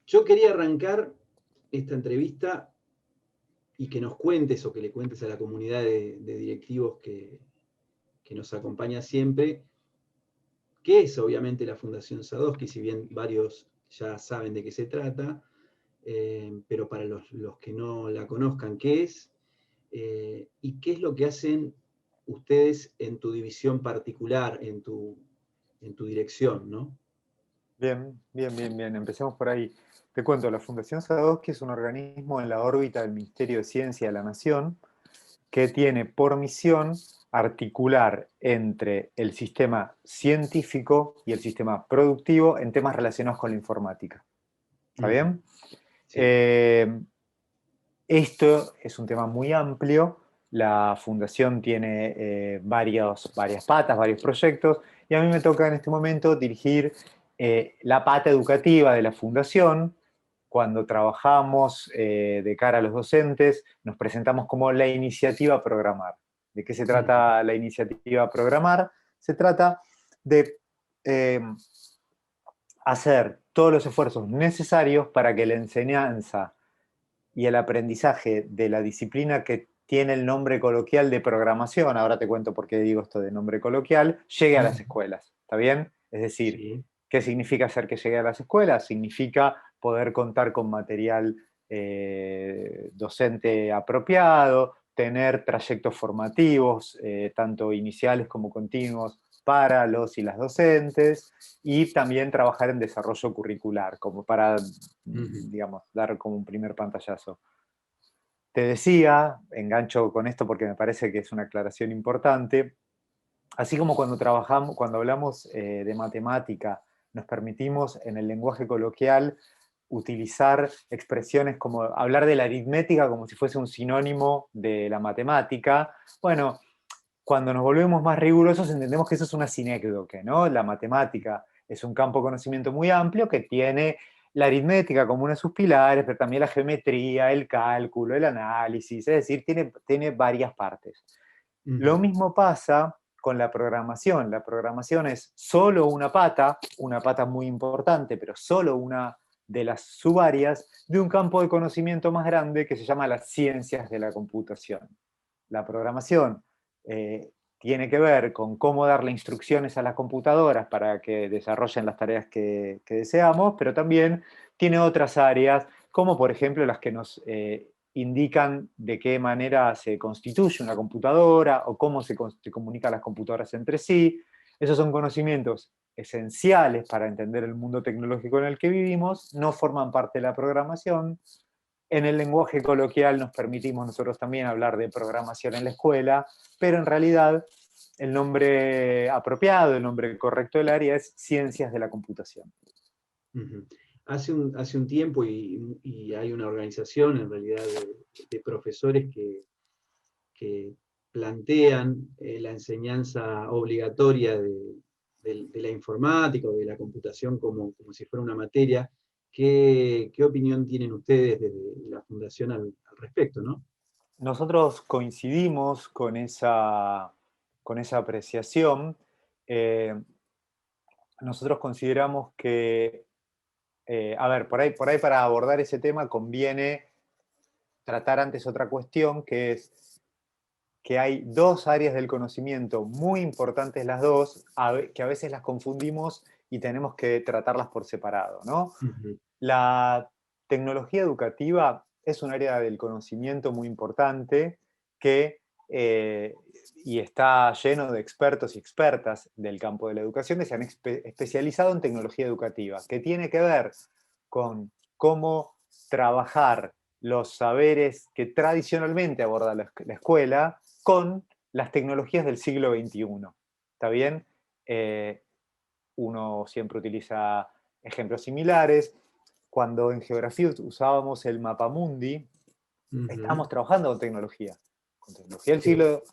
Yo quería arrancar esta entrevista y que nos cuentes o que le cuentes a la comunidad de directivos que nos acompaña siempre, qué es obviamente la Fundación Sadowski, si bien varios ya saben de qué se trata, pero para los que no la conozcan, qué es y qué es lo que hacen ustedes en tu división particular, en tu dirección, ¿no? Bien, bien, bien, bien. Empecemos por ahí. Te cuento, la Fundación Sadowski es un organismo en la órbita del Ministerio de Ciencia de la Nación que tiene por misión articular entre el sistema científico y el sistema productivo en temas relacionados con la informática. ¿Está Ujú. bien? Sí. Eh, Esto es un tema muy amplio. La fundación tiene varias patas, varios proyectos, y a mí me toca en este momento dirigir la pata educativa de la fundación. Cuando trabajamos de cara a los docentes, nos presentamos como la iniciativa Programar. ¿De qué se Ujú. trata la iniciativa Programar? Se trata de eh, hacer todos los esfuerzos necesarios para que la enseñanza y el aprendizaje de la disciplina que tiene el nombre coloquial de programación, ahora te cuento por qué digo esto de nombre coloquial, llegue a las Ujú. escuelas, ¿está bien? Es decir, Sí. ¿qué significa hacer que llegue a las escuelas? Significa poder contar con material docente apropiado, tener trayectos formativos, tanto iniciales como continuos, para los y las docentes, y también trabajar en desarrollo curricular, como para, Ujú. digamos, dar como un primer pantallazo. Te decía, engancho con esto porque me parece que es una aclaración importante, así como cuando trabajamos, cuando hablamos de matemática, nos permitimos en el lenguaje coloquial utilizar expresiones como hablar de la aritmética como si fuese un sinónimo de la matemática. Bueno, cuando nos volvemos más rigurosos entendemos que eso es una sinécdoque, ¿no? La matemática es un campo de conocimiento muy amplio que tiene la aritmética como uno de sus pilares, pero también la geometría, el cálculo, el análisis, es decir, tiene varias partes. Lo Ujú. mismo pasa con la programación. La programación es solo una pata muy importante, pero solo una de las subáreas de un campo de conocimiento más grande que se llama las ciencias de la computación. La programación eh, tiene que ver con cómo darle instrucciones a las computadoras para que desarrollen las tareas que deseamos, pero también tiene otras áreas, como por ejemplo las que nos indican de qué manera se constituye una computadora o cómo se comunican las computadoras entre sí. Esos son conocimientos esenciales para entender el mundo tecnológico en el que vivimos, no forman parte de la programación. En el lenguaje coloquial nos permitimos nosotros también hablar de programación en la escuela, pero en realidad el nombre apropiado, el nombre correcto del área es ciencias de la computación. Ujú. Hace un tiempo y hay una organización en realidad de profesores que plantean la enseñanza obligatoria de la informática o de la computación como si fuera una materia. ¿Qué opinión tienen ustedes desde la Fundación al respecto, no? Nosotros coincidimos con esa apreciación. Eh, Nosotros consideramos que, a ver, por ahí para abordar ese tema conviene tratar antes otra cuestión, que es que hay dos áreas del conocimiento muy importantes las dos, que a veces las confundimos y tenemos que tratarlas por separado, ¿no? Ujú. La tecnología educativa es un área del conocimiento muy importante que, eh, y está lleno de expertos y expertas del campo de la educación que se han especializado en tecnología educativa, que tiene que ver con cómo trabajar los saberes que tradicionalmente aborda la escuela con las tecnologías del siglo XXI. ¿Está bien? Eh, Uno siempre utiliza ejemplos similares. Cuando en geografía usábamos el mapamundi, Ujú. estábamos trabajando con tecnología del Sí. siglo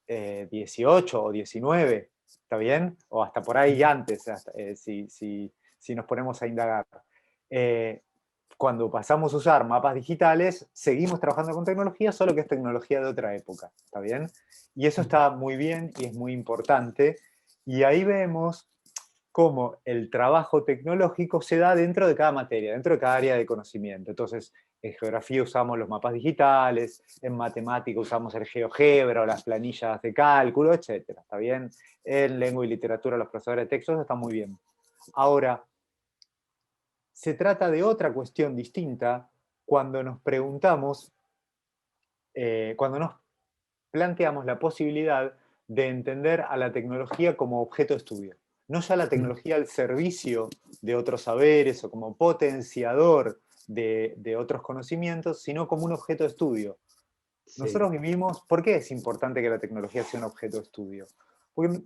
XVIII o XIX, ¿está bien? O hasta por ahí antes, hasta, si nos ponemos a indagar. Eh, Cuando pasamos a usar mapas digitales, seguimos trabajando con tecnología, solo que es tecnología de otra época, ¿está bien? Y eso Ujú. está muy bien y es muy importante. Y ahí vemos cómo el trabajo tecnológico se da dentro de cada materia, dentro de cada área de conocimiento. Entonces, en geografía usamos los mapas digitales, en matemática usamos el GeoGebra o las planillas de cálculo, etcétera, ¿está bien? En lengua y literatura los profesores de textos están muy bien. Ahora, se trata de otra cuestión distinta cuando nos preguntamos, cuando nos planteamos la posibilidad de entender a la tecnología como objeto de estudio. No ya la tecnología al servicio de otros saberes o como potenciador de otros conocimientos, sino como un objeto de estudio. Sí. Nosotros vivimos, ¿por qué es importante que la tecnología sea un objeto de estudio? Porque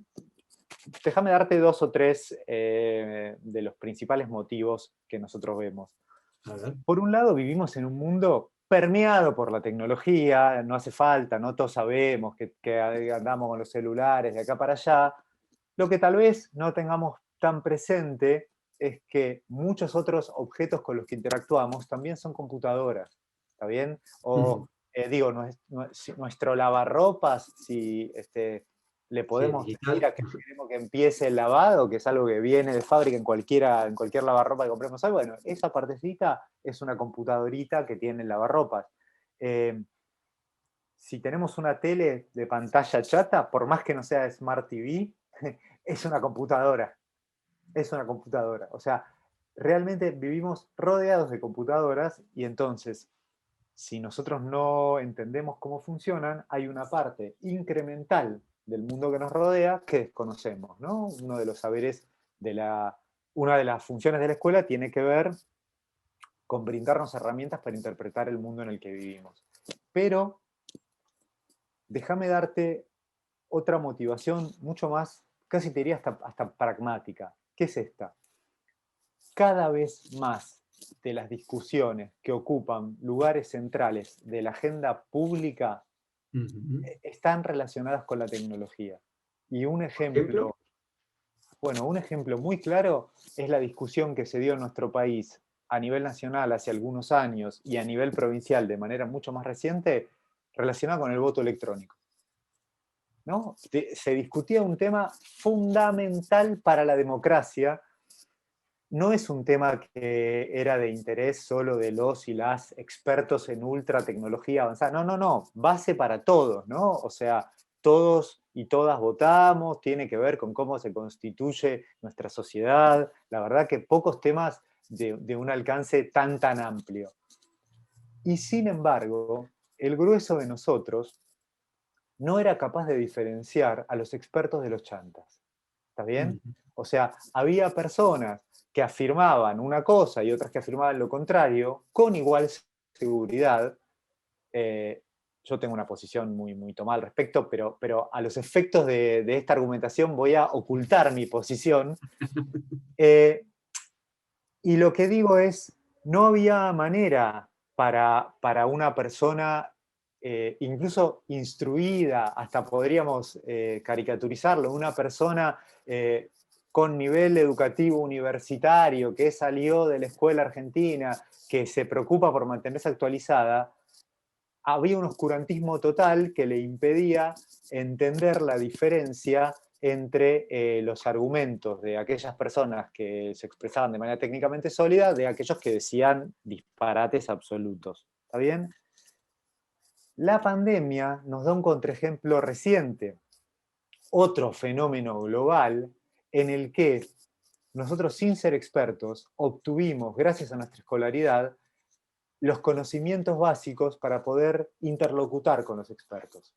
déjame darte dos o tres de los principales motivos que nosotros vemos. A ver. Por un lado, vivimos en un mundo permeado por la tecnología, no hace falta, no todos sabemos que andamos con los celulares de acá para allá. Lo que tal vez no tengamos tan presente es que muchos otros objetos con los que interactuamos también son computadoras, ¿está bien? O, digo, nuestro lavarropas, si le Sí, es podemos decir digital. a que queremos que empiece el lavado, que es algo que viene de fábrica en cualquier lavarropa que compremos algo, bueno, esa partecita es una computadorita que tiene el lavarropas. Si tenemos una tele de pantalla chata, por más que no sea Smart TV, es una computadora. Es una computadora. O sea, realmente vivimos rodeados de computadoras y entonces, si nosotros no entendemos cómo funcionan, hay una parte incremental del mundo que nos rodea que desconocemos, ¿no? Uno de los saberes una de las funciones de la escuela tiene que ver con brindarnos herramientas para interpretar el mundo en el que vivimos. Pero déjame darte otra motivación mucho más, casi te diría hasta pragmática. ¿Qué es esta? Cada vez más de las discusiones que ocupan lugares centrales de la agenda pública están relacionadas con la tecnología. Y un Por ejemplo. ejemplo, bueno, un ejemplo muy claro es la discusión que se dio en nuestro país a nivel nacional hace algunos años y a nivel provincial de manera mucho más reciente relacionada con el voto electrónico, ¿no? Se discutía un tema fundamental para la democracia. No es un tema que era de interés solo de los y las expertos en ultra tecnología avanzada. No, no, no, base para todos, ¿no? O sea, todos y todas votamos, tiene que ver con cómo se constituye nuestra sociedad. La verdad que pocos temas de un alcance tan amplio. Y sin embargo, el grueso de nosotros no era capaz de diferenciar a los expertos de los chantas. ¿Está bien? O sea, había personas que afirmaban una cosa y otras que afirmaban lo contrario, con igual seguridad. Yo tengo una posición muy tomada al respecto, pero a los efectos de esta argumentación voy a ocultar mi posición. Y lo que digo es, no había manera para una persona, incluso instruida, hasta podríamos caricaturizarlo, una persona con nivel educativo universitario, que salió de la escuela argentina, que se preocupa por mantenerse actualizada, había un oscurantismo total que le impedía entender la diferencia entre los argumentos de aquellas personas que se expresaban de manera técnicamente sólida de aquellos que decían disparates absolutos. ¿Está bien? La pandemia nos da un contraejemplo reciente, otro fenómeno global en el que nosotros, sin ser expertos, obtuvimos, gracias a nuestra escolaridad, los conocimientos básicos para poder interlocutar con los expertos.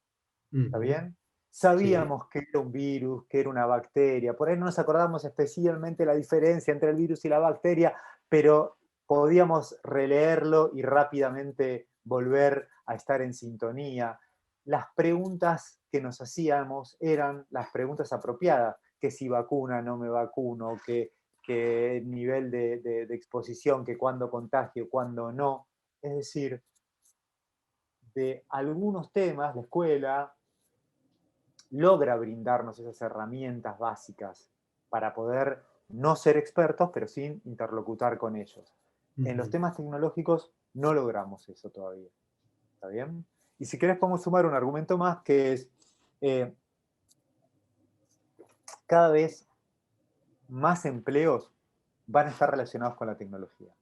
¿Está bien? Sí. Sabíamos que era un virus, que era una bacteria, por ahí no nos acordamos especialmente la diferencia entre el virus y la bacteria, pero podíamos releerlo y rápidamente volver a estar en sintonía. Las preguntas que nos hacíamos eran las preguntas apropiadas, que si vacuna, no me vacuno, que nivel de exposición, que cuándo contagio, cuándo no. Es decir, de algunos temas, la escuela logra brindarnos esas herramientas básicas para poder no ser expertos, pero sin interlocutar con ellos. En los temas tecnológicos no logramos eso todavía. ¿Está bien? Y si querés podemos sumar un argumento más que es cada vez más empleos van a estar relacionados con la tecnología.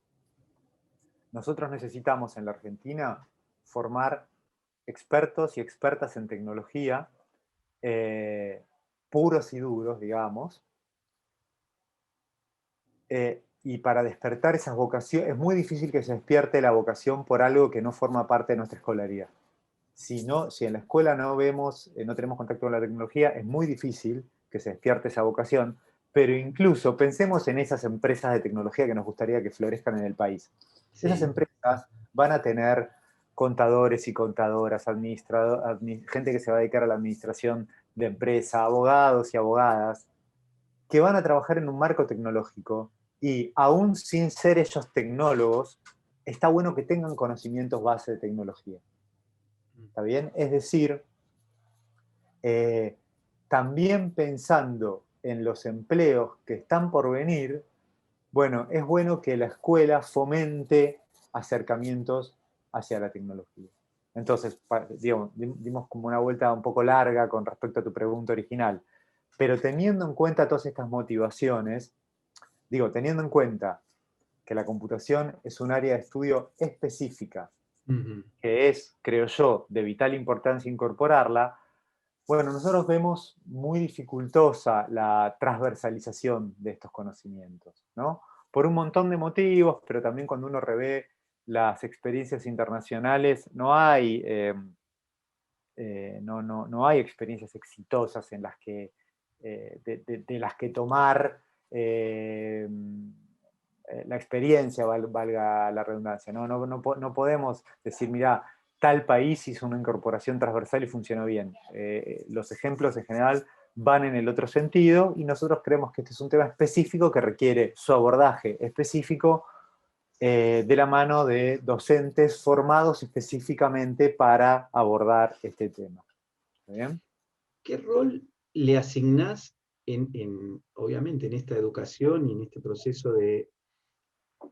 Nosotros necesitamos en la Argentina formar expertos y expertas en tecnología, puros y duros, digamos, y para despertar esas vocaciones, es muy difícil que se despierte la vocación por algo que no forma parte de nuestra escolaridad. Si en la escuela no vemos, no tenemos contacto con la tecnología, es muy difícil que se despierte esa vocación, pero incluso pensemos en esas empresas de tecnología que nos gustaría que florezcan en el país. Esas Sí. empresas van a tener contadores y contadoras, gente que se va a dedicar a la administración de empresa, abogados y abogadas, que van a trabajar en un marco tecnológico y aún sin ser ellos tecnólogos, está bueno que tengan conocimientos base de tecnología. ¿Está bien? Es decir, eh, también pensando en los empleos que están por venir, bueno, es bueno que la escuela fomente acercamientos hacia la tecnología. Entonces, digamos, dimos como una vuelta un poco larga con respecto a tu pregunta original, pero teniendo en cuenta todas estas motivaciones, teniendo en cuenta que la computación es un área de estudio específica, que es, creo yo, de vital importancia incorporarla, bueno, nosotros vemos muy dificultosa la transversalización de estos conocimientos, ¿no? Por un montón de motivos, pero también cuando uno revé las experiencias internacionales, no hay experiencias exitosas en las que, de las que tomar la experiencia, valga la redundancia. No podemos decir, mira, tal país hizo una incorporación transversal y funcionó bien. Los ejemplos en general van en el otro sentido y nosotros creemos que este es un tema específico que requiere su abordaje específico de la mano de docentes formados específicamente para abordar este tema. ¿Está bien? ¿Qué rol le asignás, obviamente, en esta educación y en este proceso de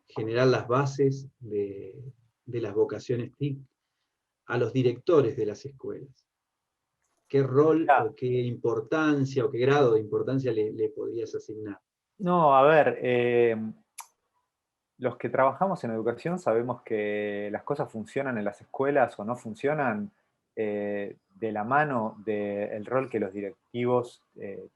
generar las bases de las vocaciones TIC a los directores de las escuelas? ¿Qué rol Ya. o qué importancia o qué grado de importancia le podrías asignar? No, a ver, los que trabajamos en educación sabemos que las cosas funcionan en las escuelas o no funcionan de la mano del rol que los directivos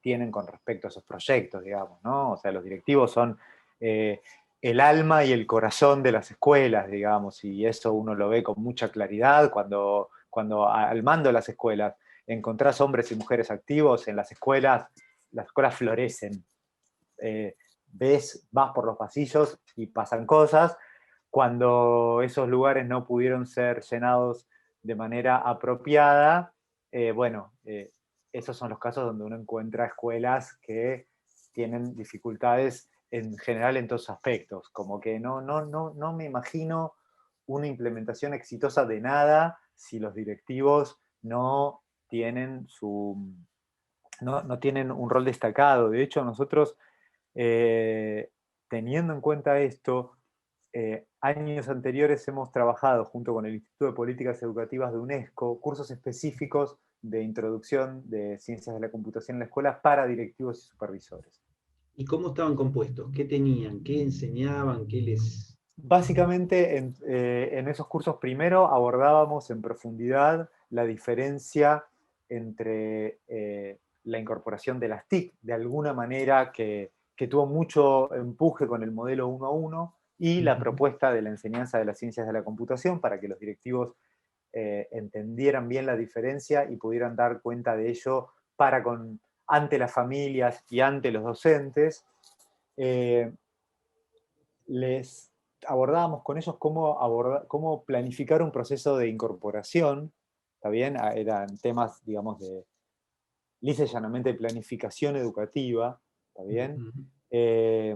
tienen con respecto a esos proyectos, digamos, ¿no? O sea, los directivos son el alma y el corazón de las escuelas, digamos, y eso uno lo ve con mucha claridad cuando al mando de las escuelas encontrás hombres y mujeres activos en las escuelas florecen. Vas por los pasillos y pasan cosas. Cuando esos lugares no pudieron ser llenados de manera apropiada, esos son los casos donde uno encuentra escuelas que tienen dificultades en general en todos aspectos, como que no me imagino una implementación exitosa de nada si los directivos no tienen no tienen un rol destacado. De hecho, nosotros eh, teniendo en cuenta esto, años anteriores hemos trabajado junto con el Instituto de Políticas Educativas de UNESCO cursos específicos de introducción de ciencias de la computación en la escuela para directivos y supervisores. ¿Y cómo estaban compuestos? ¿Qué tenían? ¿Qué enseñaban? ¿Qué les...? Básicamente, en esos cursos primero abordábamos en profundidad la diferencia entre la incorporación de las TIC, de alguna manera que tuvo mucho empuje con el modelo 1 a 1, y la propuesta de la enseñanza de las ciencias de la computación para que los directivos entendieran bien la diferencia y pudieran dar cuenta de ello ante las familias y ante los docentes. Les abordábamos con ellos cómo planificar un proceso de incorporación, ¿está bien? Eran temas, digamos, de lisa y llanamente de planificación educativa, ¿está bien? Eh,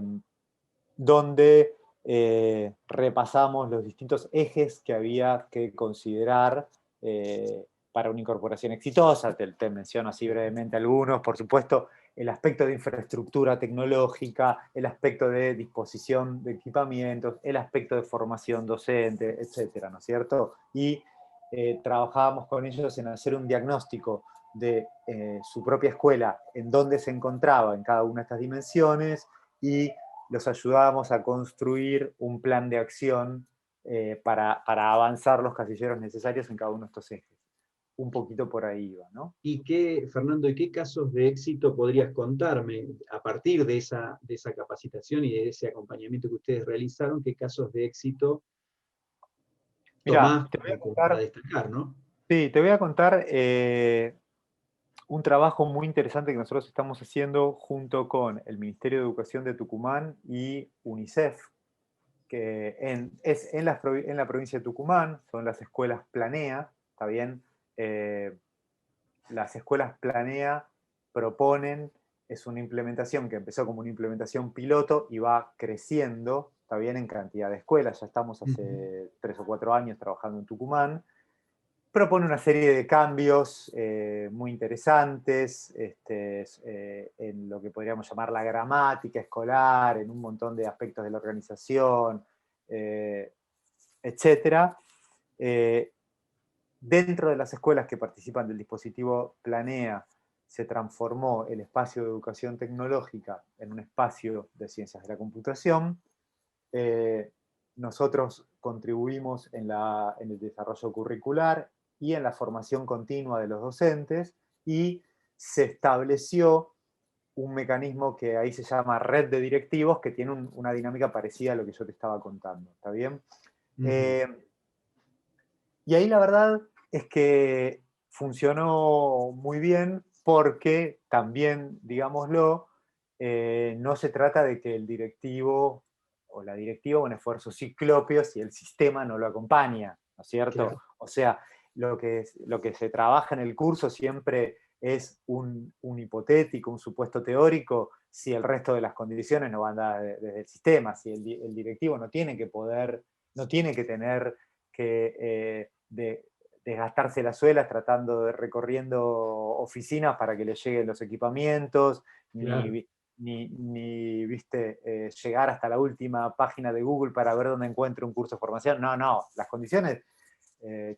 donde repasamos los distintos ejes que había que considerar para una incorporación exitosa. Te menciono así brevemente algunos, por supuesto, el aspecto de infraestructura tecnológica, el aspecto de disposición de equipamientos, el aspecto de formación docente, etcétera, ¿no es cierto? Y trabajábamos con ellos en hacer un diagnóstico de su propia escuela, en dónde se encontraba en cada una de estas dimensiones, y los ayudábamos a construir un plan de acción para avanzar los casilleros necesarios en cada uno de estos ejes. Un poquito por ahí iba, ¿no? ¿Y qué, Fernando, y qué casos de éxito podrías contarme a partir de esa capacitación y de ese acompañamiento que ustedes realizaron? ¿Qué casos de éxito Mira, tomás te voy a como para contar, destacar, ¿no? sí, te voy a contar un trabajo muy interesante que nosotros estamos haciendo junto con el Ministerio de Educación de Tucumán y UNICEF, que es en la provincia de Tucumán, son las escuelas Planea, ¿está bien? Las escuelas Planea proponen, es una implementación que empezó como una implementación piloto y va creciendo, está bien, en cantidad de escuelas, ya estamos hace 3 o 4 años trabajando en Tucumán. Propone una serie de cambios muy interesantes en lo que podríamos llamar la gramática escolar, en un montón de aspectos de la organización, etc. Dentro de las escuelas que participan del dispositivo Planea, se transformó el espacio de educación tecnológica en un espacio de ciencias de la computación. Nosotros contribuimos en el desarrollo curricular y en la formación continua de los docentes, y se estableció un mecanismo que ahí se llama red de directivos, que tiene una dinámica parecida a lo que yo te estaba contando, ¿está bien? Y ahí la verdad es que funcionó muy bien, porque también, digámoslo, no se trata de que el directivo o la directiva un esfuerzo ciclópeo si el sistema no lo acompaña, ¿no es cierto? Claro. O sea, lo que se trabaja en el curso siempre es un hipotético, un supuesto teórico, si el resto de las condiciones no van dadas desde el sistema, si el directivo no tiene que poder, no tiene que tener que desgastarse las suelas tratando de recorriendo oficinas para que le lleguen los equipamientos, Claro. ni viste, llegar hasta la última página de Google para ver dónde encuentro un curso de formación. No, las condiciones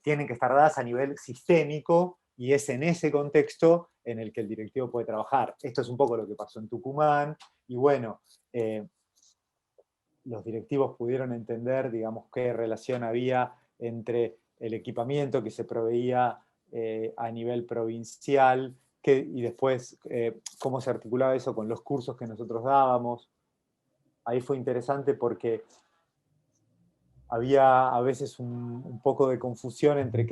tienen que estar dadas a nivel sistémico, y es en ese contexto en el que el directivo puede trabajar. Esto es un poco lo que pasó en Tucumán, y bueno, los directivos pudieron entender, digamos, qué relación había entre el equipamiento que se proveía a nivel provincial, y después cómo se articulaba eso con los cursos que nosotros dábamos. Ahí fue interesante porque había a veces un poco de confusión entre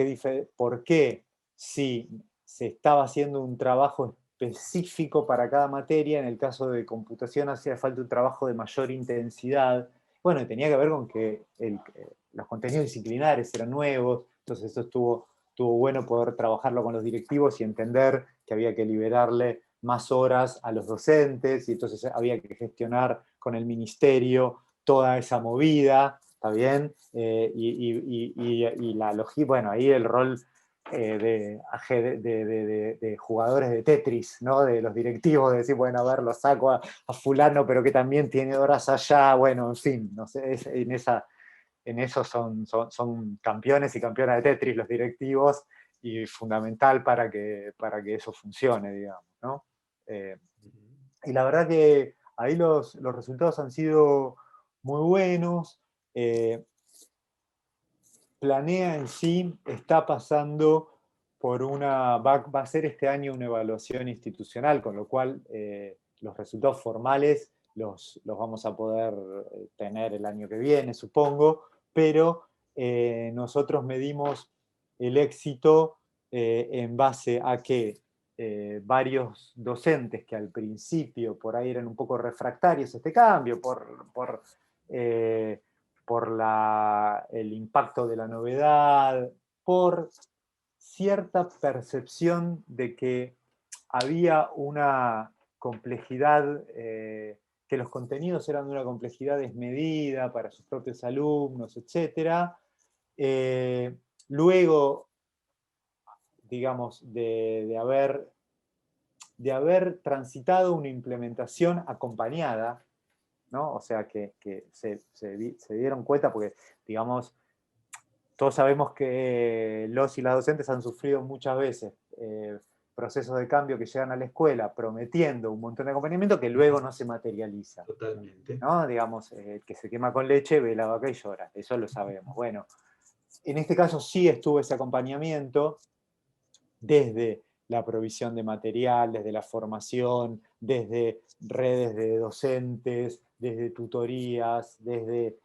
por qué, si se estaba haciendo un trabajo específico para cada materia, en el caso de computación hacía falta un trabajo de mayor intensidad. Bueno, tenía que ver con que los contenidos disciplinares eran nuevos, entonces eso estuvo bueno poder trabajarlo con los directivos y entender que había que liberarle más horas a los docentes, y entonces había que gestionar con el ministerio toda esa movida, ¿está bien? Y la logística, bueno, ahí el rol de jugadores de Tetris, ¿no? De los directivos, de decir, bueno, a ver, lo saco a fulano, pero que también tiene horas allá, bueno, en fin, no sé, en eso son campeones y campeonas de Tetris los directivos, y fundamental para que eso funcione, digamos, ¿no? Y la verdad que ahí los resultados han sido muy buenos. Planea en sí está pasando por va a ser este año una evaluación institucional, con lo cual los resultados formales los vamos a poder tener el año que viene, supongo, pero nosotros medimos el éxito en base a que varios docentes que al principio por ahí eran un poco refractarios a este cambio, por el impacto de la novedad, por cierta percepción de que había una complejidad, que los contenidos eran de una complejidad desmedida para sus propios alumnos, etc. Luego, digamos, de haber transitado una implementación acompañada, ¿no? O sea, que se dieron cuenta, porque, digamos, todos sabemos que los y las docentes han sufrido muchas veces procesos de cambio que llegan a la escuela prometiendo un montón de acompañamiento que luego no se materializa. Totalmente. ¿No? Digamos, que se quema con leche, ve la vaca y llora, eso lo sabemos. Bueno, en este caso sí estuvo ese acompañamiento desde la provisión de material, desde la formación, desde redes de docentes, desde tutorías, desde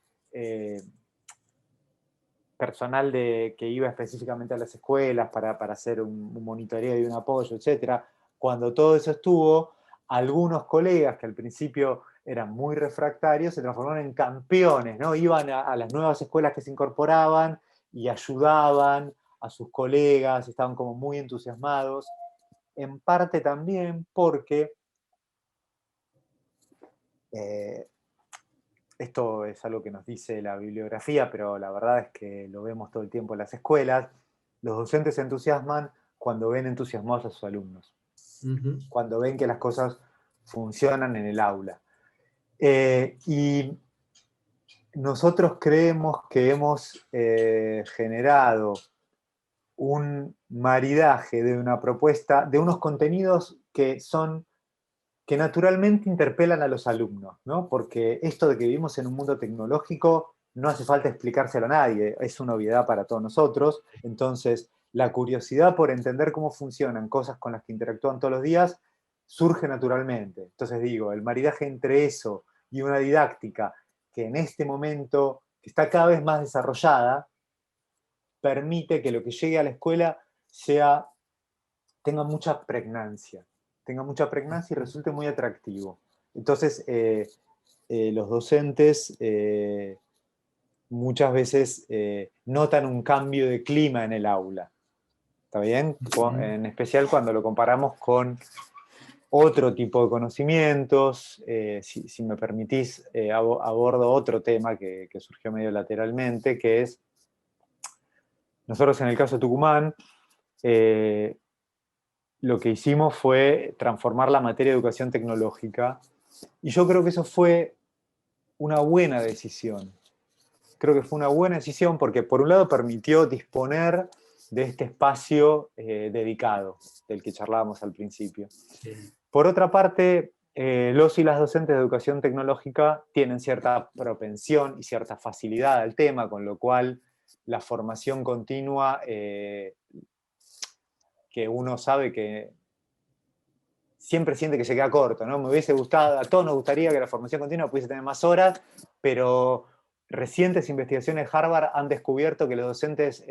personal que iba específicamente a las escuelas para hacer un monitoreo y un apoyo, etc. Cuando todo eso estuvo, algunos colegas que al principio eran muy refractarios se transformaron en campeones, ¿no? Iban a las nuevas escuelas que se incorporaban y ayudaban a sus colegas, estaban como muy entusiasmados, en parte también porque esto es algo que nos dice la bibliografía, pero la verdad es que lo vemos todo el tiempo en las escuelas. Los docentes se entusiasman cuando ven entusiasmados a sus alumnos, cuando ven que las cosas funcionan en el aula. Y nosotros creemos que hemos generado un maridaje de una propuesta, de unos contenidos que naturalmente interpelan a los alumnos, ¿no? Porque esto de que vivimos en un mundo tecnológico no hace falta explicárselo a nadie, es una obviedad para todos nosotros. Entonces, la curiosidad por entender cómo funcionan cosas con las que interactúan todos los días surge naturalmente. Entonces digo, el maridaje entre eso y una didáctica que en este momento, que está cada vez más desarrollada, permite que lo que llegue a la escuela tenga mucha pregnancia y resulte muy atractivo. Entonces, los docentes muchas veces notan un cambio de clima en el aula. ¿Está bien? En especial cuando lo comparamos con otro tipo de conocimientos. Si me permitís, abordo otro tema que surgió medio lateralmente, que es, nosotros en el caso de Tucumán, lo que hicimos fue transformar la materia de educación tecnológica, y yo creo que eso fue una buena decisión. Creo que fue una buena decisión porque, por un lado, permitió disponer de este espacio dedicado, del que charlábamos al principio. Sí. Por otra parte, los y las docentes de educación tecnológica tienen cierta propensión y cierta facilidad al tema, con lo cual la formación continua, que uno sabe que siempre siente que se queda corto, ¿no? Me hubiese gustado, a todos nos gustaría que la formación continua pudiese tener más horas, pero recientes investigaciones de Harvard han descubierto que los docentes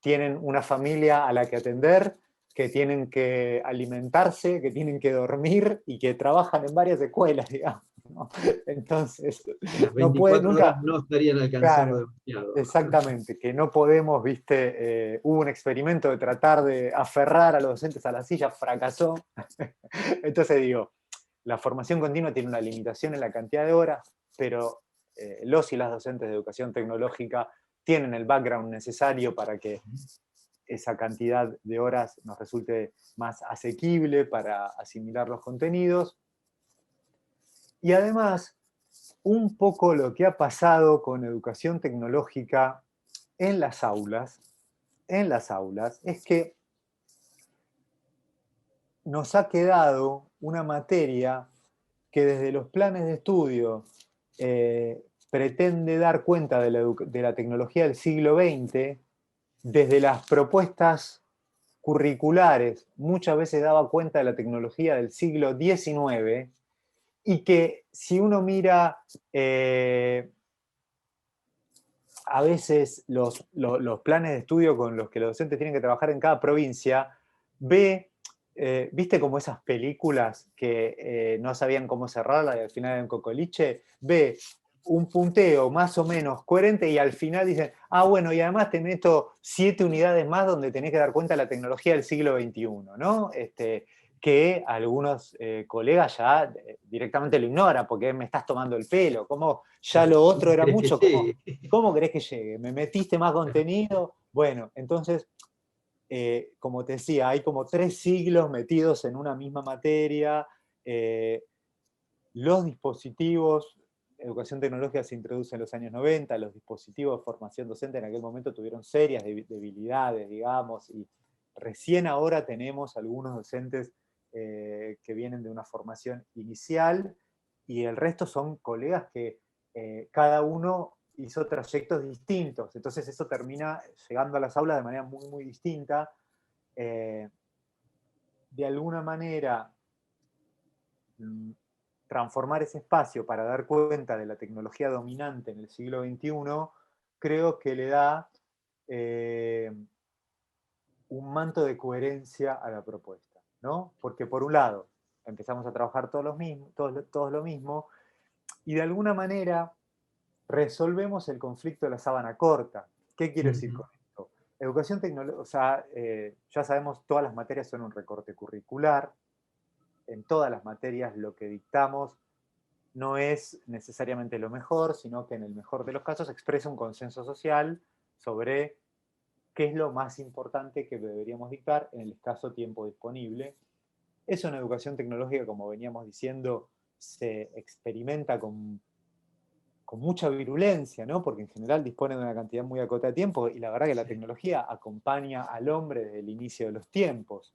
tienen una familia a la que atender, que tienen que alimentarse, que tienen que dormir y que trabajan en varias escuelas, digamos, ¿no? Entonces, Las no puede 24 horas nunca... no estarían alcanzando Claro, demasiado. exactamente, que no podemos, viste, hubo un experimento de tratar de aferrar a los docentes a la silla, fracasó. Entonces digo, la formación continua tiene una limitación en la cantidad de horas, pero los y las docentes de educación tecnológica tienen el background necesario para que esa cantidad de horas nos resulte más asequible para asimilar los contenidos. Y además, un poco lo que ha pasado con educación tecnológica en las aulas, es que nos ha quedado una materia que desde los planes de estudio pretende dar cuenta de la tecnología del siglo XX, desde las propuestas curriculares muchas veces daba cuenta de la tecnología del siglo XIX, y que si uno mira a veces los planes de estudio con los que los docentes tienen que trabajar en cada provincia, ¿viste como esas películas que no sabían cómo cerrarla y al final eran cocoliche? Ve un punteo más o menos coherente y al final dicen, ah, bueno, y además te meto 7 unidades más donde tenés que dar cuenta de la tecnología del siglo XXI, ¿no? Que algunos colegas ya directamente lo ignoran porque me estás tomando el pelo, como ya lo otro era ¿Crees que mucho, llegue? ¿cómo querés que llegue? ¿Me metiste más contenido? Bueno, entonces, como te decía, hay como 3 siglos metidos en una misma materia. Los dispositivos, educación tecnológica se introduce en los años 90, los dispositivos de formación docente en aquel momento tuvieron serias debilidades, digamos, y recién ahora tenemos algunos docentes que vienen de una formación inicial, y el resto son colegas que cada uno hizo trayectos distintos. Entonces eso termina llegando a las aulas de manera muy, muy distinta. De alguna manera, transformar ese espacio para dar cuenta de la tecnología dominante en el siglo XXI, creo que le da un manto de coherencia a la propuesta, ¿no? Porque por un lado, empezamos a trabajar todos lo mismo, y de alguna manera resolvemos el conflicto de la sábana corta. ¿Qué quiero decir con esto? Educación tecnológica, o sea, ya sabemos, todas las materias son un recorte curricular. En todas las materias lo que dictamos no es necesariamente lo mejor, sino que en el mejor de los casos expresa un consenso social sobre qué es lo más importante que deberíamos dictar en el escaso tiempo disponible. Eso en educación tecnológica, como veníamos diciendo, se experimenta con mucha virulencia, ¿no? Porque en general dispone de una cantidad muy acotada de tiempo, y la verdad que la tecnología acompaña al hombre desde el inicio de los tiempos.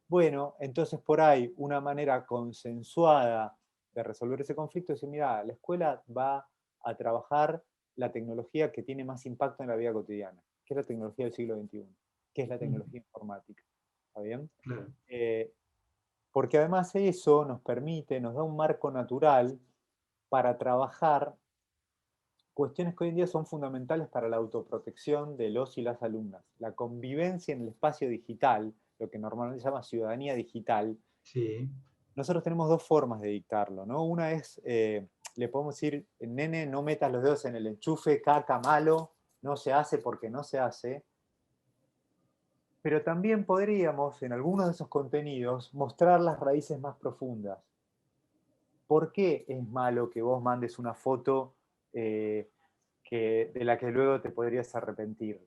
Bueno, entonces por ahí una manera consensuada de resolver ese conflicto es decir, mira, la escuela va a trabajar la tecnología que tiene más impacto en la vida cotidiana, que es la tecnología del siglo XXI, que es la tecnología informática. ¿Está bien? Claro. Porque además eso nos permite, nos da un marco natural para trabajar cuestiones que hoy en día son fundamentales para la autoprotección de los y las alumnas. La convivencia en el espacio digital, lo que normalmente se llama ciudadanía digital. Sí. Nosotros tenemos dos formas de dictarlo, ¿no? Una es, le podemos decir, nene, no metas los dedos en el enchufe, caca, malo, no se hace porque no se hace. Pero también podríamos, en algunos de esos contenidos, mostrar las raíces más profundas. ¿Por qué es malo que vos mandes una foto de la que luego te podrías arrepentir?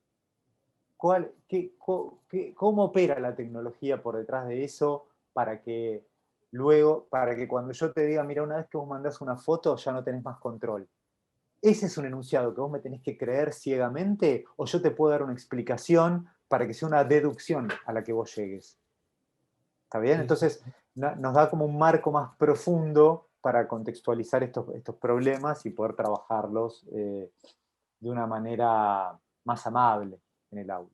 ¿Cómo opera la tecnología por detrás de eso para que luego, para que cuando yo te diga, mira, una vez que vos mandás una foto ya no tenés más control? ¿Ese es un enunciado que vos me tenés que creer ciegamente, o yo te puedo dar una explicación para que sea una deducción a la que vos llegues? ¿Está bien? Sí, Entonces nos da como un marco más profundo para contextualizar estos problemas y poder trabajarlos de una manera más amable en el aula.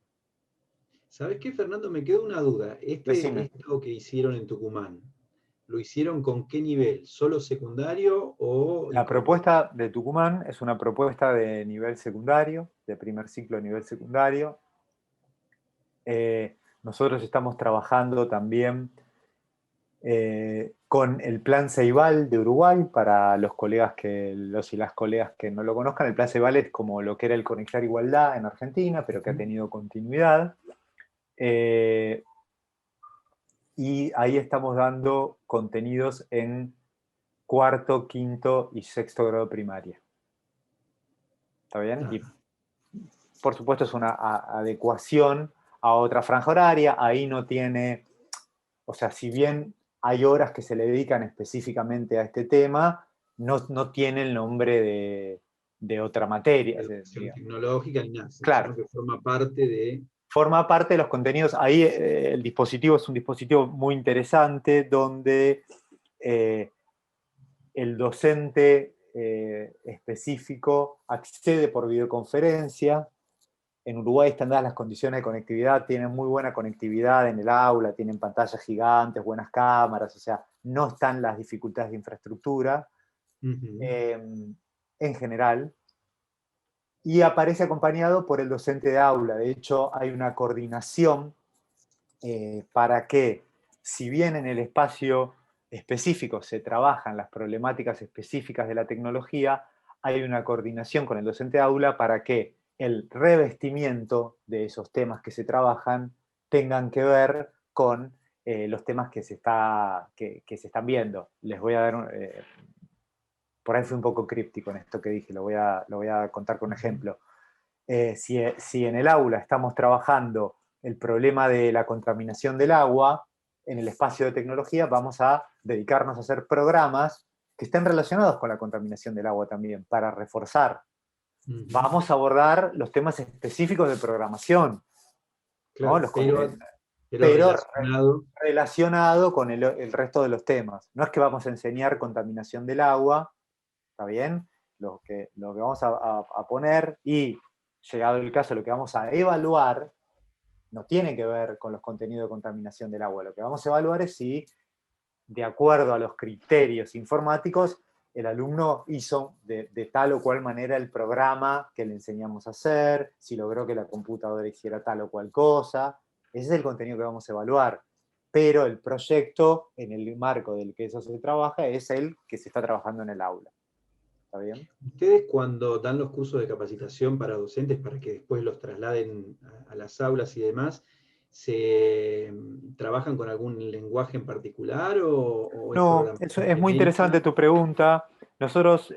¿Sabés qué, Fernando? Me quedó una duda. Decime. Esto que hicieron en Tucumán, ¿lo hicieron con qué nivel? ¿Solo secundario o La propuesta de Tucumán es una propuesta de nivel secundario, de primer ciclo de nivel secundario. Nosotros estamos trabajando también con el Plan Ceibal de Uruguay. Para los y las colegas que no lo conozcan, el Plan Ceibal es como lo que era el Conectar Igualdad en Argentina, pero que ha tenido continuidad. Y ahí estamos dando contenidos en cuarto, quinto y sexto grado de primaria. ¿Está bien? Y por supuesto es una adecuación a otra franja horaria. Ahí no tiene, o sea, si bien hay horas que se le dedican específicamente a este tema, no tiene el nombre de otra materia. educación tecnológica ni nada, Claro. sino que forma parte de... Forma parte de los contenidos. Ahí el dispositivo es un dispositivo muy interesante donde el docente específico accede por videoconferencia. En Uruguay están dadas las condiciones de conectividad, tienen muy buena conectividad en el aula, tienen pantallas gigantes, buenas cámaras, o sea, no están las dificultades de infraestructura en general. Y aparece acompañado por el docente de aula. De hecho, hay una coordinación para que, si bien en el espacio específico se trabajan las problemáticas específicas de la tecnología, hay una coordinación con el docente de aula para que el revestimiento de esos temas que se trabajan tengan que ver con los temas que se están viendo. Les voy a dar por ahí fui un poco críptico en esto que dije, lo voy a contar con un ejemplo. Si en el aula estamos trabajando el problema de la contaminación del agua, en el espacio de tecnología vamos a dedicarnos a hacer programas que estén relacionados con la contaminación del agua también, para reforzar. Vamos a abordar los temas específicos de programación. ¿no? Claro, Los pero pero relacionado. relacionado con el resto de los temas. No es que vamos a enseñar contaminación del agua, ¿está bien? Lo que vamos a poner y, llegado el caso, lo que vamos a evaluar no tiene que ver con los contenidos de contaminación del agua. Lo que vamos a evaluar es si, de acuerdo a los criterios informáticos, el alumno hizo de tal o cual manera el programa que le enseñamos a hacer, si logró que la computadora hiciera tal o cual cosa. Ese es el contenido que vamos a evaluar. Pero el proyecto, en el marco del que eso se trabaja, es el que se está trabajando en el aula. ¿Está bien? Ustedes cuando dan los cursos de capacitación para docentes para que después los trasladen a las aulas y demás, ¿se trabajan con algún lenguaje en particular o es No, eso programación es muy genérica? interesante tu pregunta. Nosotros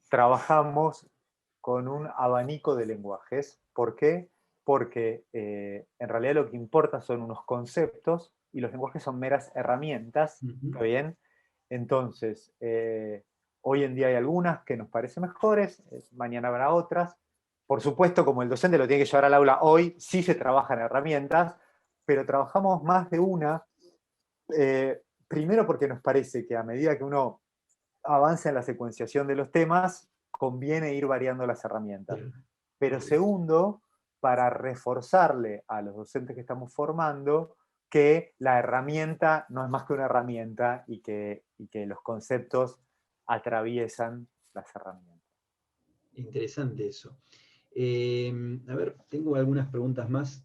trabajamos con un abanico de lenguajes. ¿Por qué? Porque en realidad lo que importa son unos conceptos y los lenguajes son meras herramientas, Ujú. ¿está bien? Entonces, hoy en día hay algunas que nos parecen mejores, mañana habrá otras. Por supuesto, como el docente lo tiene que llevar al aula hoy, sí se trabajan herramientas, pero trabajamos más de una. Primero porque nos parece que a medida que uno avanza en la secuenciación de los temas, conviene ir variando las herramientas. Claro, Pero obvio. segundo, para reforzarle a los docentes que estamos formando que la herramienta no es más que una herramienta y que los conceptos atraviesan las herramientas. Interesante eso. A ver, tengo algunas preguntas más.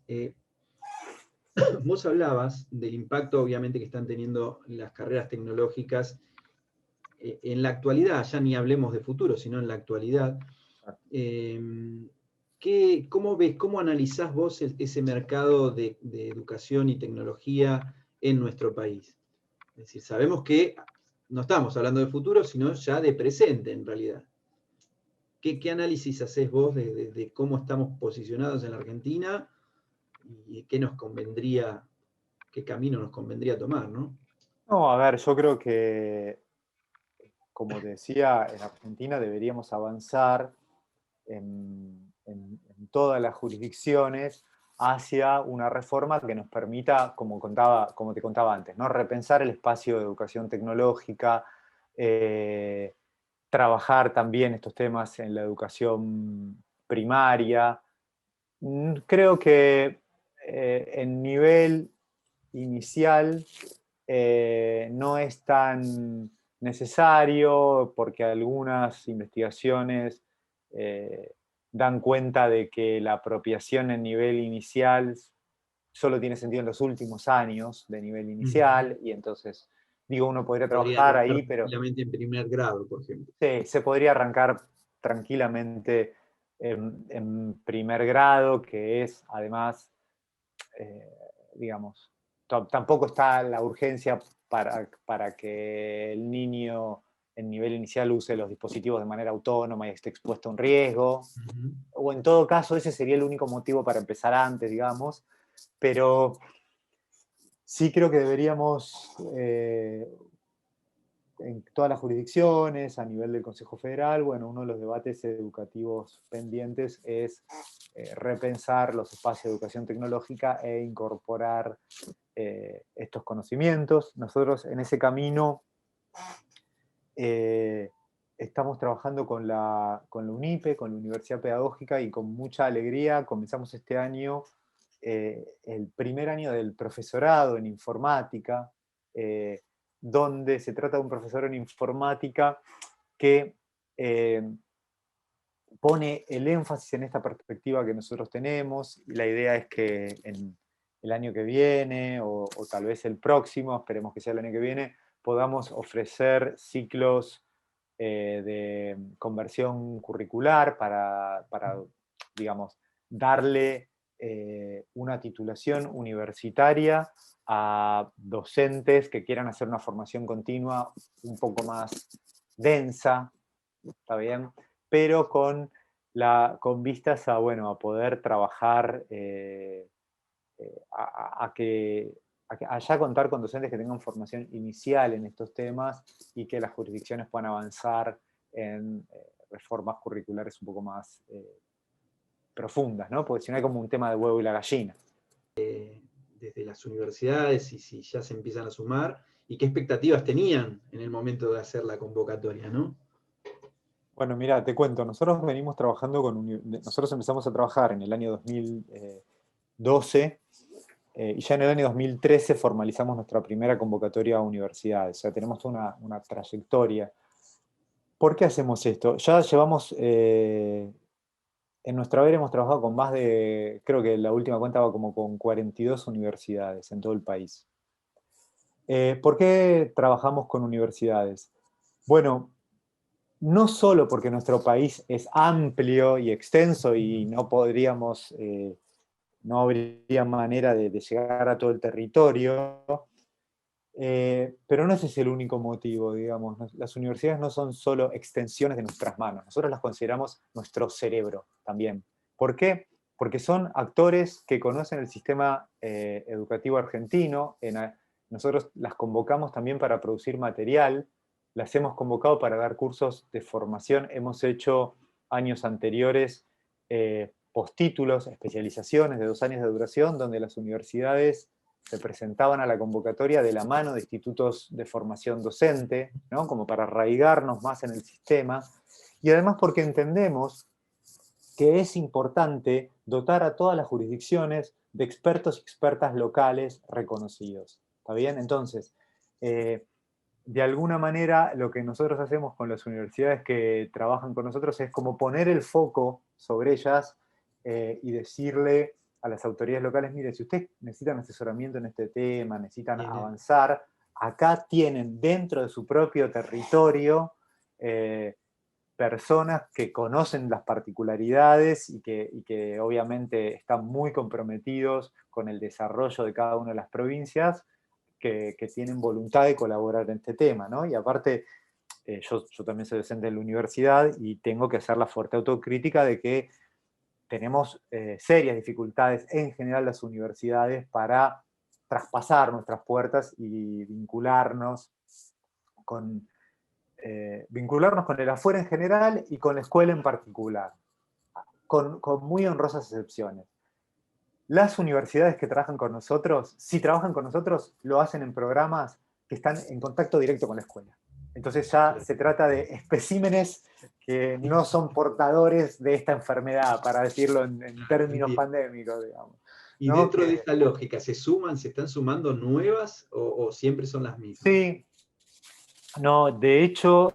Vos hablabas del impacto, obviamente, que están teniendo las carreras tecnológicas en la actualidad, ya ni hablemos de futuro, sino en la actualidad. Eh, ¿Cómo ves, cómo analizás vos ese mercado de educación y tecnología en nuestro país? Es decir, sabemos que no estamos hablando de futuro, sino ya de presente en realidad. ¿Qué análisis hacés vos de cómo estamos posicionados en la Argentina y qué nos convendría, qué camino nos convendría tomar, ¿no? No, a ver, yo creo que, como te decía, en Argentina deberíamos avanzar en todas las jurisdicciones hacia una reforma que nos permita, como te contaba antes, ¿no? Repensar el espacio de educación tecnológica, eh, trabajar también estos temas en la educación primaria. Creo que en nivel inicial no es tan necesario porque algunas investigaciones eh, dan cuenta de que la apropiación en nivel inicial solo tiene sentido en los últimos años de nivel Ujú. inicial y entonces, digo, uno podría Podría trabajar arrancar ahí, pero tranquilamente en primer grado, por ejemplo. sí, se podría arrancar tranquilamente en primer grado, que es además, eh, digamos, tampoco está la urgencia para que el niño en nivel inicial use los dispositivos de manera autónoma y esté expuesto a un riesgo. Ujú. O en todo caso, ese sería el único motivo para empezar antes, digamos. Pero sí creo que deberíamos en todas las jurisdicciones, a nivel del Consejo Federal, bueno, uno de los debates educativos pendientes es repensar los espacios de educación tecnológica e incorporar estos conocimientos. Nosotros en ese camino eh, estamos trabajando con la UNIPE, con la Universidad Pedagógica, y con mucha alegría comenzamos este año el primer año del profesorado en informática, donde se trata de un profesor en informática que pone el énfasis en esta perspectiva que nosotros tenemos, y la idea es que en el año que viene, o tal vez el próximo, esperemos que sea el año que viene, podamos ofrecer ciclos de conversión curricular para, digamos, darle una titulación universitaria a docentes que quieran hacer una formación continua un poco más densa, ¿está bien? Pero con vistas a, bueno, a poder trabajar, a ya contar con docentes que tengan formación inicial en estos temas y que las jurisdicciones puedan avanzar en reformas curriculares un poco más profundas, ¿no? Porque si no hay como un tema de huevo y la gallina. Desde las universidades y si ya se empiezan a sumar, y qué expectativas tenían en el momento de hacer la convocatoria, ¿no? Bueno, mira, te cuento, nosotros venimos trabajando nosotros empezamos a trabajar en el año 2012 y ya en el año 2013 formalizamos nuestra primera convocatoria a universidades, o sea, tenemos toda una trayectoria. ¿Por qué hacemos esto? Ya llevamos, en nuestra haber hemos trabajado con más de, creo que la última cuenta va como con 42 universidades en todo el país. ¿Por qué trabajamos con universidades? Bueno, no solo porque nuestro país es amplio y extenso y no podríamos, no habría manera de llegar a todo el territorio, pero no ese es el único motivo, digamos. Las universidades no son solo extensiones de nuestras manos, nosotros las consideramos nuestro cerebro también. ¿Por qué? Porque son actores que conocen el sistema educativo argentino. Nosotros las convocamos también para producir material, las hemos convocado para dar cursos de formación, hemos hecho años anteriores postítulos, especializaciones de 2 años de duración, donde las universidades se presentaban a la convocatoria de la mano de institutos de formación docente, ¿no? Como para arraigarnos más en el sistema, y además porque entendemos que es importante dotar a todas las jurisdicciones de expertos y expertas locales reconocidos. ¿Está bien? Entonces, de alguna manera, lo que nosotros hacemos con las universidades que trabajan con nosotros es como poner el foco sobre ellas y decirle a las autoridades locales, mire, si ustedes necesitan asesoramiento en este tema, necesitan Tienen, avanzar, acá tienen dentro de su propio territorio personas que conocen las particularidades y que obviamente están muy comprometidos con el desarrollo de cada una de las provincias, que tienen voluntad de colaborar en este tema, ¿no? Y aparte, yo también soy docente en la universidad y tengo que hacer la fuerte autocrítica de que tenemos serias dificultades en general las universidades para traspasar nuestras puertas y vincularnos con el afuera en general y con la escuela en particular, con muy honrosas excepciones. Las universidades que trabajan con nosotros, si trabajan con nosotros, lo hacen en programas que están en contacto directo con la escuela. Entonces ya se trata de especímenes que no son portadores de esta enfermedad, para decirlo en términos pandémicos, digamos. y ¿No? dentro de esta lógica, ¿se suman, se están sumando nuevas o siempre son las mismas? Sí, no, de hecho,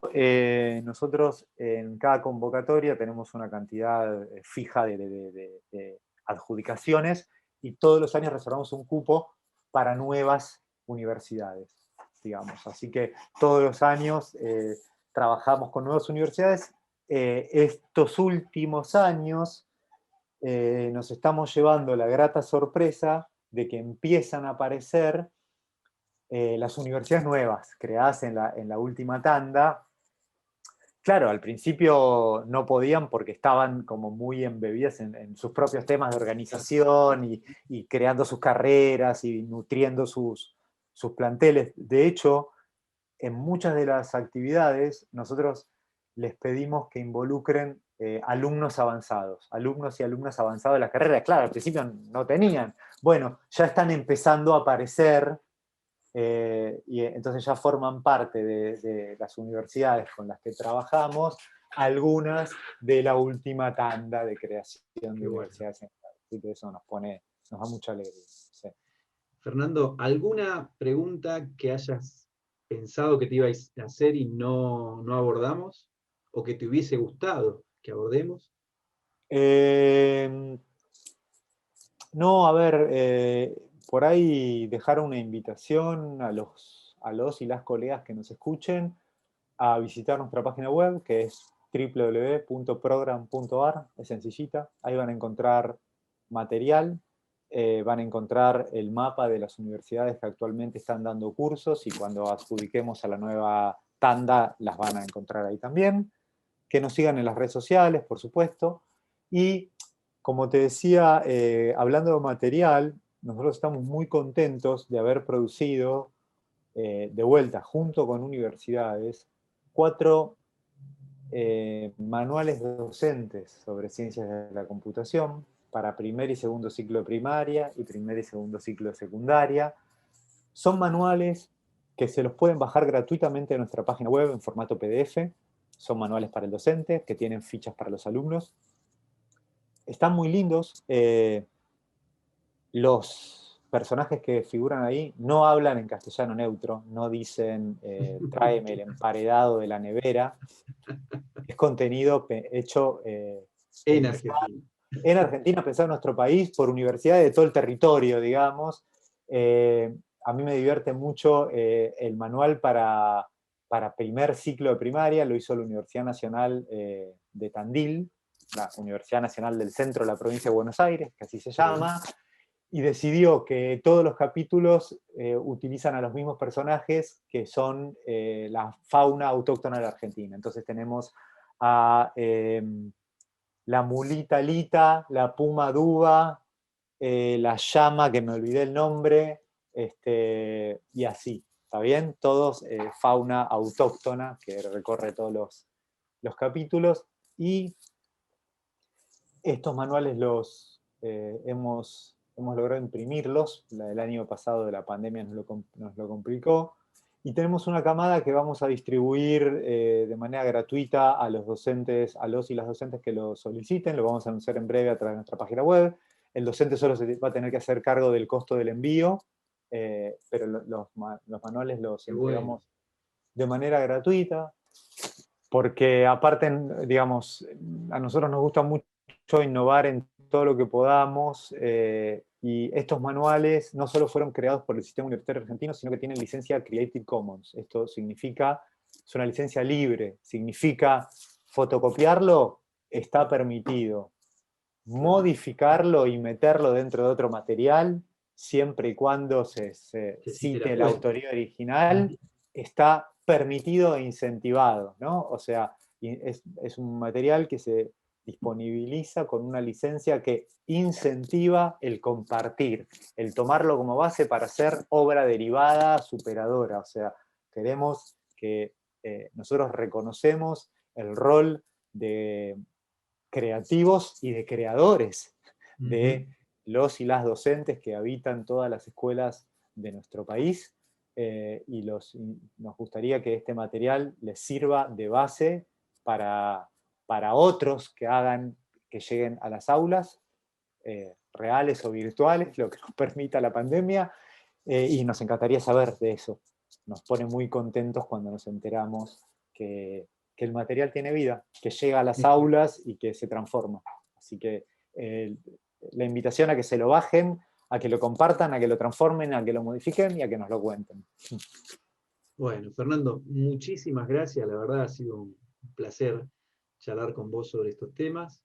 nosotros en cada convocatoria tenemos una cantidad fija de adjudicaciones y todos los años reservamos un cupo para nuevas universidades, digamos. Así que todos los años trabajamos con nuevas universidades. Estos últimos años nos estamos llevando la grata sorpresa de que empiezan a aparecer las universidades nuevas, creadas en la última tanda. Claro, al principio no podían porque estaban como muy embebidas en sus propios temas de organización y creando sus carreras y nutriendo sus planteles. De hecho, en muchas de las actividades nosotros les pedimos que involucren alumnos avanzados, alumnos y alumnas avanzados de la carrera. Claro, al principio no tenían. Bueno, ya están empezando a aparecer y entonces ya forman parte de las universidades con las que trabajamos, algunas de la última tanda de creación Qué de bueno. universidades. Así que eso nos da mucha alegría. Sí. Fernando, ¿alguna pregunta que hayas pensado que te iba a hacer y no abordamos? ¿O que te hubiese gustado que abordemos? Eh, no, a ver, por ahí dejar una invitación a los y las colegas que nos escuchen a visitar nuestra página web, que es www.program.ar, es sencillita. Ahí van a encontrar material, van a encontrar el mapa de las universidades que actualmente están dando cursos y cuando adjudiquemos a la nueva tanda las van a encontrar ahí también. Que nos sigan en las redes sociales, por supuesto. Y como te decía, hablando de material, nosotros estamos muy contentos de haber producido de vuelta, junto con universidades, 4 manuales docentes sobre ciencias de la computación para primer y segundo ciclo de primaria y primer y segundo ciclo de secundaria. Son manuales que se los pueden bajar gratuitamente de nuestra página web en formato PDF. Son manuales para el docente, que tienen fichas para los alumnos. Están muy lindos. Los personajes que figuran ahí no hablan en castellano neutro, no dicen tráeme el emparedado de la nevera. Es contenido hecho En Argentina. en Argentina, pensado en nuestro país, por universidades de todo el territorio, digamos. A mí me divierte mucho el manual para primer ciclo de primaria, lo hizo la Universidad Nacional de Tandil, la Universidad Nacional del Centro de la Provincia de Buenos Aires, que así se llama, y decidió que todos los capítulos utilizan a los mismos personajes que son la fauna autóctona de la Argentina. Entonces tenemos a la mulita Lita, la puma Duba, la llama, que me olvidé el nombre, y así, ¿está bien? Todos fauna autóctona que recorre todos los capítulos, y estos manuales los hemos logrado imprimirlos. El año pasado de la pandemia nos lo complicó, y tenemos una camada que vamos a distribuir de manera gratuita a los docentes, a los y las docentes que lo soliciten. Lo vamos a anunciar en breve a través de nuestra página web. El docente solo se va a tener que hacer cargo del costo del envío, pero los manuales los entregamos de manera gratuita, porque aparte, digamos, a nosotros nos gusta mucho innovar en todo lo que podamos, y estos manuales no solo fueron creados por el Sistema Universitario Argentino, sino que tienen licencia Creative Commons. Esto significa, es una licencia libre, significa fotocopiarlo está permitido, modificarlo y meterlo dentro de otro material, siempre y cuando se cite la autoría original, está permitido e incentivado, ¿no? O sea, es un material que se disponibiliza con una licencia que incentiva el compartir, el tomarlo como base para hacer obra derivada superadora. O sea, queremos que nosotros reconocemos el rol de creativos y de creadores de los y las docentes que habitan todas las escuelas de nuestro país, y nos gustaría que este material les sirva de base para otros que lleguen a las aulas, reales o virtuales, lo que nos permita la pandemia, y nos encantaría saber de eso. Nos pone muy contentos cuando nos enteramos que el material tiene vida, que llega a las aulas y que se transforma. Así que la invitación a que se lo bajen, a que lo compartan, a que lo transformen, a que lo modifiquen y a que nos lo cuenten. Bueno, Fernando, muchísimas gracias. La verdad ha sido un placer charlar con vos sobre estos temas.